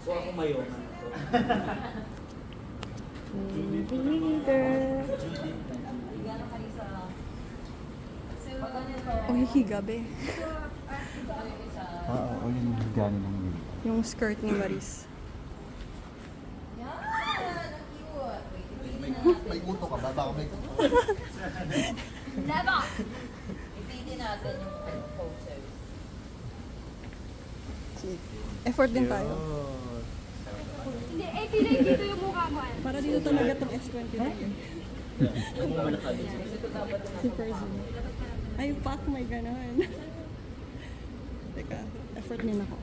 Kuha ko mayongan ako. Oh, higabe. Oo, yung gani ng yun. Yung skirt ni Maris. May uto ka ba? Baka may uto. Laba! Ipitin natin yung poses. Effort din tayo. Hindi, feeling dito yung mukha mo. Para dito talaga itong S23. Super zoom. Ay, pak, may gano'n. Teka, effort din ako.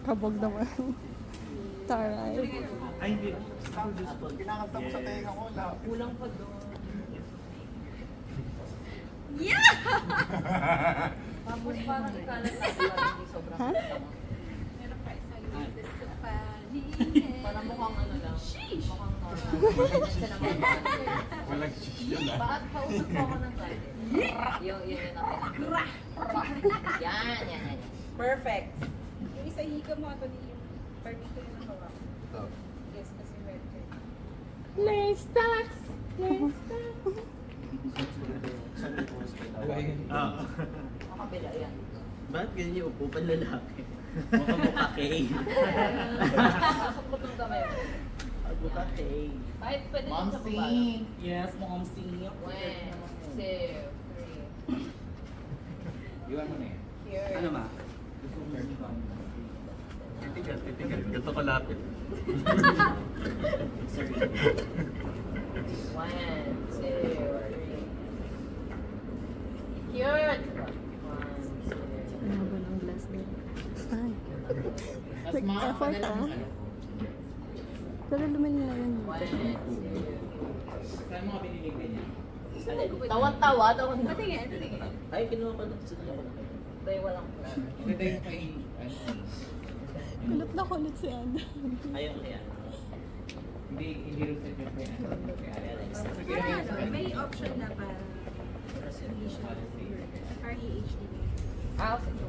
Kabog naman. Taray. Ay, hindi. Kinakanta ko sa tenga ko. Kulang pa doon. Yeah! Tapos parang ikalat na hindi sobrang meron pa isa parang mukhang ano lang. Mukhang normal. Walang shish yun ah. Bakit kausap po ako ng garden? Yung natin. Yan. Perfect. Yung isa higa mo ito ni yung permito yung hawak. Yes, kasi red hair. Let's start! Makabila yan. Bakit ganyan yung upo? Panlalaki. Mukha kay. Pasok ko itong kamay mo. Mukha kay. Kahit pwede din sa baba. Momsy! Yes, Momsy. 1, 2, 3. Iwan mo na yan. Here. Ano ma? Titigal. Ganito ko lapit. 1, 2, 3. Cute! 1, 2. Ano ba ng glass din? Ay. Mas Nag-effort Pero lumalim na yun. 1, 2. Saan mo ka binili ganyan? Tawan-tawa. Patingin. Ay, kinuha ko na. Dahil walang plan. Ganda yung kay... Kulot na kulot si Ana. Ayaw kaya. Hindi rin sa kaya kay Alex. May option na para hindi siya REHD. HD.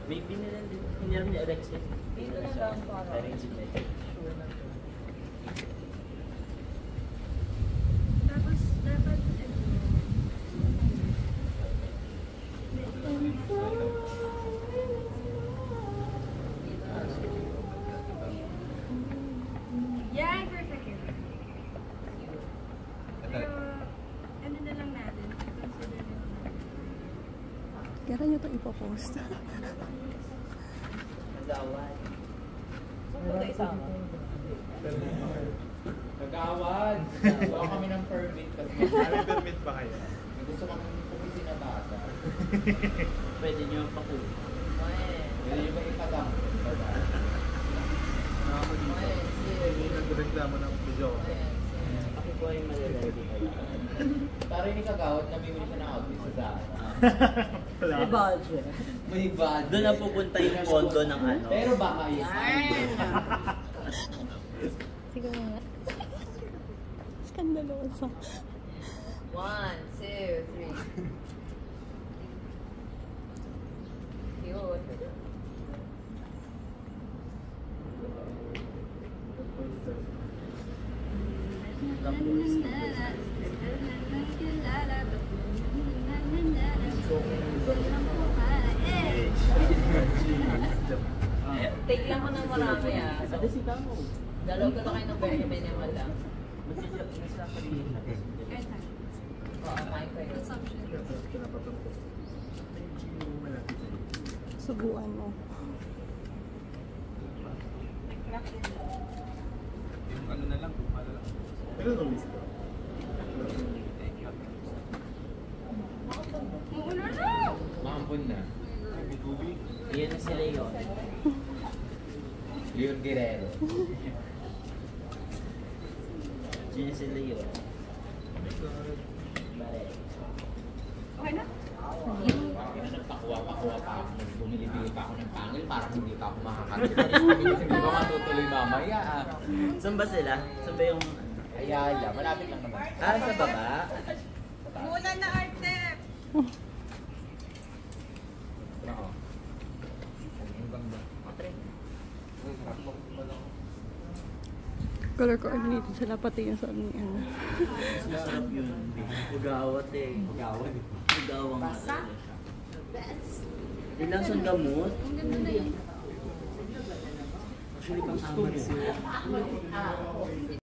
May binilan din. Hiniram ni Alex eh. Dito na lang para. Sure na. Tapos dapat yan, perfect yun. Pero ano na lang natin, consider na lang natin. Kaya nyo ito ipopost. Nagawad. Saan ba ito isama? Nag-aawad! Gawa kami ng permit kasi May permit ba kayo? gusto kami pumunti na bata. Pwede nyo pakuli. Pwede nyo ba ipagang? Nagreklamo ng video. Ako po ay malalagi kayo. Para yung kagawad, namimili siya ng outfit sa Zara. May budget. May budget. Doon na pupunta yung pondo ng ano. Pero baka yun. Siguro nga. Skandalosa. 1, 2, 3. Cute. Take lang mo ng marami ah. Ada si Tamo. Dalaw ka na kayo ng very minimal lang. Mag-check na sila pa rin. Airtime. Oo, may kayo. Consumption. Subuan mo. Yung ano na lang, kumala lang. Pero no-miss ko. Maulan na! Maampun na. May tubig. Iyan na si Leon. Leon Guerrero. Iyan na si Leon. Oh my God. Bale. Okay na? Parang nagpakuha pa ako. bumili pa ako ng pangil, parang hindi pa ako makakarating. Hindi ko matutuloy mamaya. Saan ba sila? Saan ba yung... Ayala, malapit lang naman. Ah, sa baba? Muna na arte! Oo. Ang ganda. Color coordinated sila pati yung sa ano. Mas masarap yun. Ugawat eh. Gawin. Ugawang ilang saan gamot? Ang ganda na yun. Actually, pang amas yun.